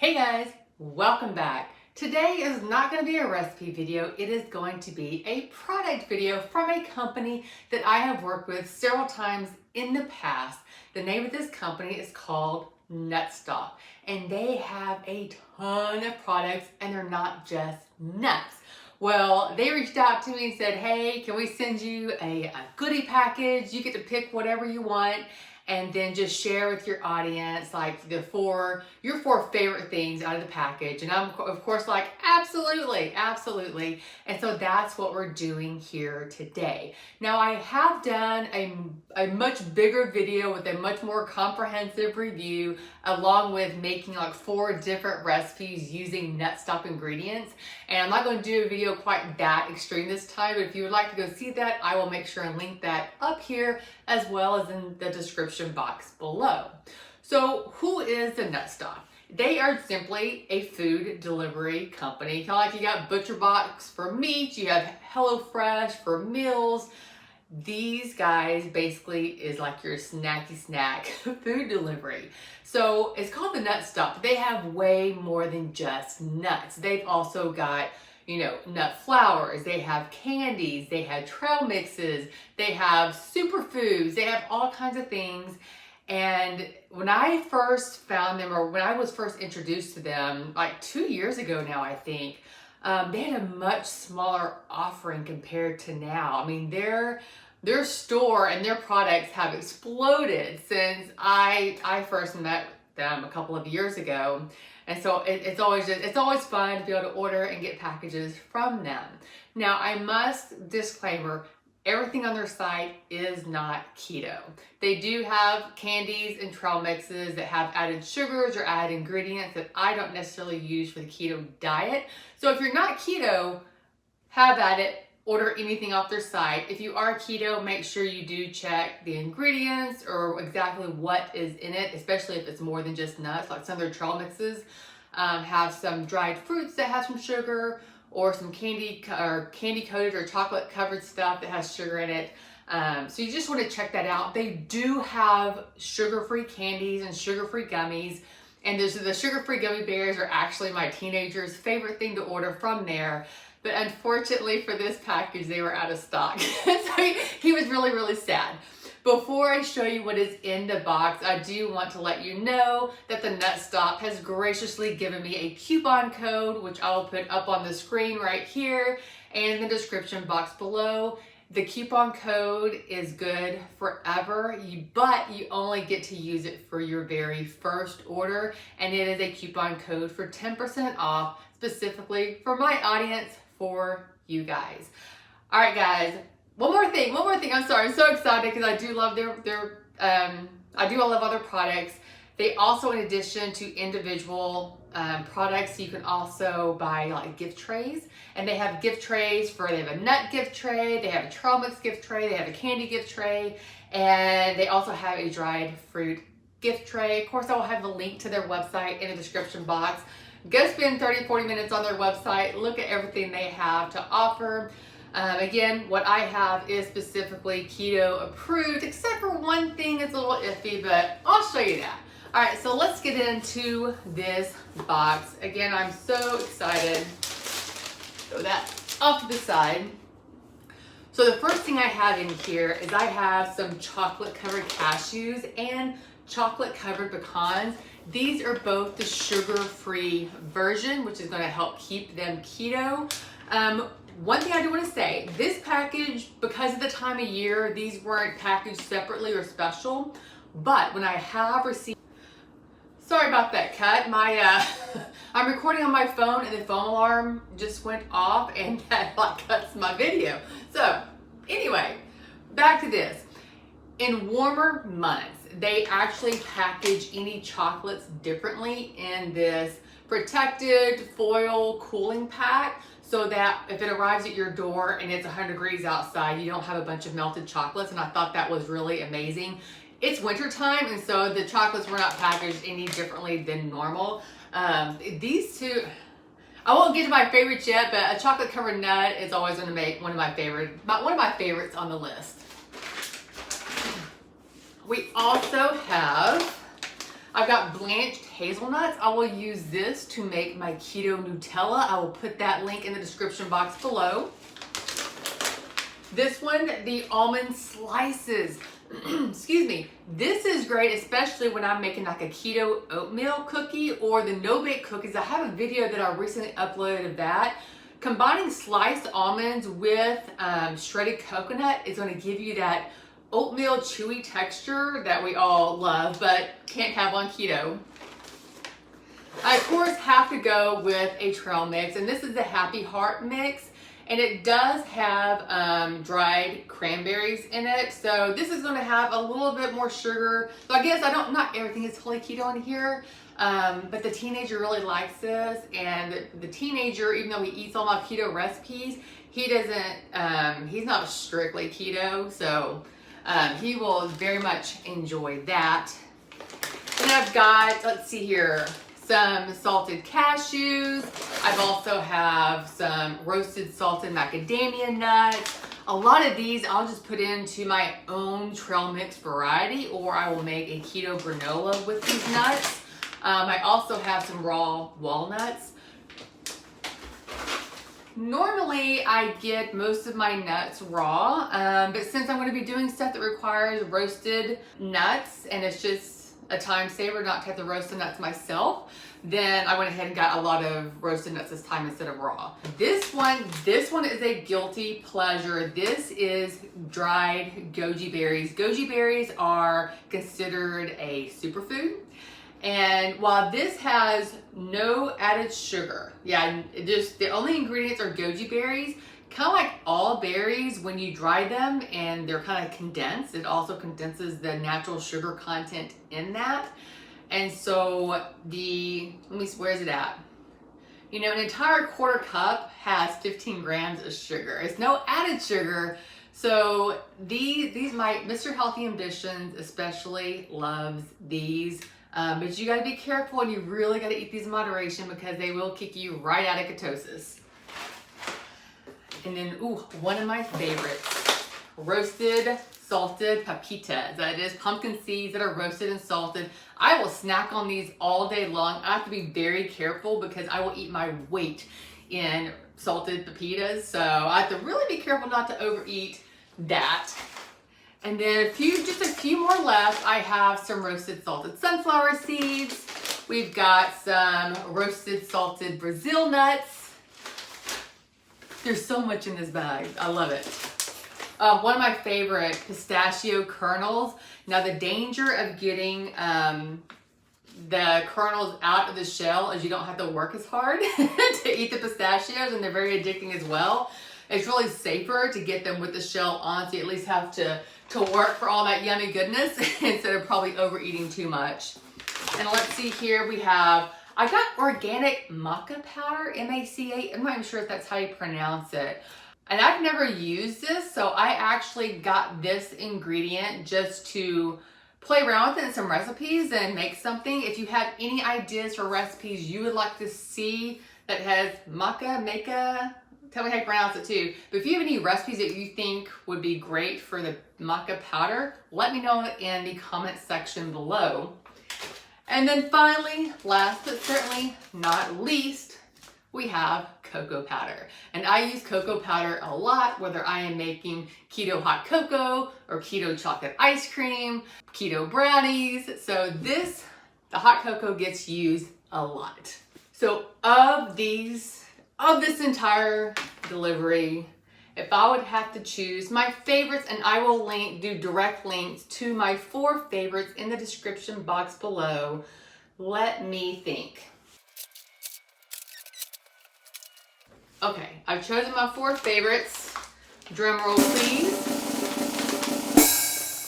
Hey guys, welcome back. Today is not going to be a recipe video. It is going to be a product video from a company that I have worked with several times in the past. The name of this company is called NUTSTOP, and they have a ton of products, and they're not just nuts. Well, they reached out to me and said, hey, can we send you a goodie package? You get to pick whatever you want and then just share with your audience like your four favorite things out of the package. And I'm of course like, absolutely. And so that's what we're doing here today. Now I have done a much bigger video with a much more comprehensive review, along with making like 4 different recipes using NUTSTOP ingredients. And I'm not going to do a video quite that extreme this time, but if you would like to go see that, I will make sure and link that up here as well as in the description box below. So who is the NUTSTOP? They are simply a food delivery company. Kind of like you got BUTCHERBOX for meat, you have HelloFresh for meals. These guys basically is like your snacky snack food delivery. So it's called the NUTSTOP. They have way more than just nuts. They've also got, nut flours, they have candies, they have trail mixes, they have superfoods, they have all kinds of things. And when I first found them, or when I was first introduced to them, like 2 years ago now, I think, they had a much smaller offering compared to now. I mean, their store and their products have exploded since I first met them a couple of years ago. And so it's always fun to be able to order and get packages from them. Now, I must disclaimer, everything on their site is not keto. They do have candies and trail mixes that have added sugars or added ingredients that I don't necessarily use for the keto diet. So if you're not keto, have at it. Order anything off their site. If you are keto, make sure you do check the ingredients or exactly what is in it, especially if it's more than just nuts. Like some of their trail mixes have some dried fruits that have some sugar, or some candy coated or chocolate covered stuff that has sugar in it. So you just want to check that out. They do have sugar-free candies and sugar-free gummies. And the sugar-free gummy bears are actually my teenager's favorite thing to order from there. But unfortunately for this package, they were out of stock. So he was really, really sad. Before I show you what is in the box, I do want to let you know that the NUTSTOP has graciously given me a coupon code, which I will put up on the screen right here and in the description box below. The coupon code is good forever, but you only get to use it for your very first order, and it is a coupon code for 10% off, specifically for my audience, for you guys. All right, guys. One more thing. I'm sorry. I'm so excited because I do love I love other products. They also, in addition to individual products, you can also buy like gift trays. And they have gift trays they have a nut gift tray, they have a trail mix gift tray, they have a candy gift tray, and they also have a dried fruit gift tray. Of course, I will have the link to their website in the description box. Go spend 30-40 minutes on their website, look at everything they have to offer. Again, what I have is specifically keto approved, except for one thing that's a little iffy, but I'll show you that. All right, so let's get into this box. Again, I'm so excited. Throw that off to the side. So the first thing I have in here is I have some chocolate covered cashews and chocolate covered pecans. These are both the sugar-free version, which is going to help keep them keto. One thing I do want to say, this package, because of the time of year, these weren't packaged separately or special, but when I have received, sorry about that cut, I'm recording on my phone and the phone alarm just went off and that like cuts my video. So anyway, back to this. In warmer months, they actually package any chocolates differently in this protected foil cooling pack, so that if it arrives at your door and it's 100 degrees outside, you don't have a bunch of melted chocolates. And I thought that was really amazing. It's winter time, and so the chocolates were not packaged any differently than normal. These two, I won't get to my favorites yet, but a chocolate covered nut is always going to make one of my favorites on the list. We also have I've got blanched hazelnuts. I will use this to make my keto Nutella. I will put that link in the description box below. This one, the almond slices. Excuse me. This is great, especially when I'm making like a keto oatmeal cookie or the no-bake cookies. I have a video that I recently uploaded of that. Combining sliced almonds with shredded coconut is going to give you that oatmeal chewy texture that we all love but can't have on keto. I of course have to go with a trail mix, and this is the Happy Heart mix, and it does have dried cranberries in it, so this is going to have a little bit more sugar. So I guess not everything is fully keto in here, but the teenager really likes this, and the teenager, even though he eats all my keto recipes, he doesn't, he's not strictly keto, so he will very much enjoy that. And I've got, let's see here, some salted cashews. I've also have some roasted salted macadamia nuts. A lot of these I'll just put into my own trail mix variety, or I will make a keto granola with these nuts. I also have some raw walnuts. Normally I get most of my nuts raw, but since I'm going to be doing stuff that requires roasted nuts and it's just a time saver not to have to roast the nuts myself, then I went ahead and got a lot of roasted nuts this time instead of raw. This one is a guilty pleasure. This is dried goji berries. Goji berries are considered a superfood. And while this has no added sugar, the only ingredients are goji berries. Kind of like all berries, when you dry them and they're kind of condensed, it also condenses the natural sugar content in that. And so where is it at? You know, an entire quarter cup has 15 grams of sugar. It's no added sugar. So these Mr. Healthy Ambitions especially loves these. But you gotta be careful, and you really gotta eat these in moderation because they will kick you right out of ketosis. And then, one of my favorites, roasted salted pepitas. That is pumpkin seeds that are roasted and salted. I will snack on these all day long. I have to be very careful because I will eat my weight in salted pepitas. So I have to really be careful not to overeat that. And then just a few more left. I have some roasted salted sunflower seeds. We've got some roasted salted Brazil nuts. There's so much in this bag. I love it. One of my favorite, pistachio kernels. Now the danger of getting the kernels out of the shell is you don't have to work as hard to eat the pistachios, and they're very addicting as well. It's really safer to get them with the shell on, so you at least have to work for all that yummy goodness instead of probably overeating too much. And let's see here, I got organic maca powder, M-A-C-A. I'm not even sure if that's how you pronounce it. And I've never used this, so I actually got this ingredient just to play around with it in some recipes and make something. If you have any ideas for recipes you would like to see that has maca, tell me how you pronounce it too. But if you have any recipes that you think would be great for the maca powder, let me know in the comment section below. And then finally, last but certainly not least, we have cocoa powder. And I use cocoa powder a lot, whether I am making keto hot cocoa or keto chocolate ice cream, keto brownies. So the hot cocoa gets used a lot. So of this entire delivery, if I would have to choose my favorites, and I will do direct links to my 4 favorites in the description box below, let me think. Okay, I've chosen my 4 favorites. Drum roll please.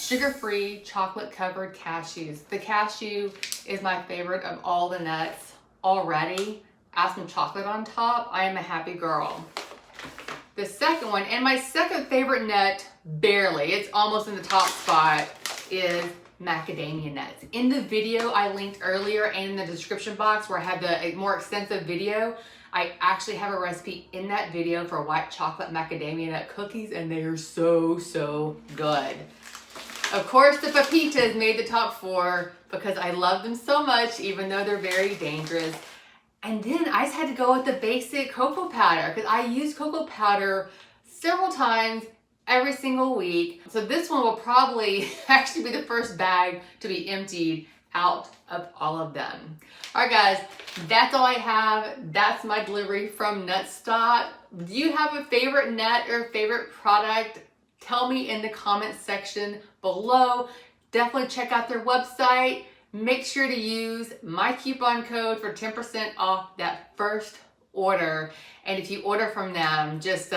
Sugar-free, chocolate-covered cashews. The cashew is my favorite of all the nuts already. Add some chocolate on top, I am a happy girl. The second one, and my second favorite nut, barely, it's almost in the top spot, is macadamia nuts. In the video I linked earlier and in the description box where I had the more extensive video, I actually have a recipe in that video for white chocolate macadamia nut cookies, and they are so good. Of course, the pepitas made the top 4 because I love them so much, even though they're very dangerous. And then I just had to go with the basic cocoa powder because I use cocoa powder several times every single week. So this one will probably actually be the first bag to be emptied out of all of them. All right, guys, that's all I have. That's my delivery from NUTSTOP. Do you have a favorite nut or favorite product? Tell me in the comments section below. Definitely check out their website. Make sure to use my coupon code for 10% off that first order. And if you order from them, just,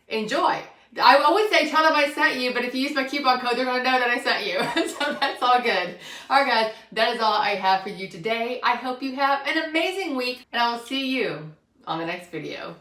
enjoy. I always say, tell them I sent you, but if you use my coupon code, they're going to know that I sent you. So that's all good. All right, guys, that is all I have for you today. I hope you have an amazing week, and I will see you on the next video.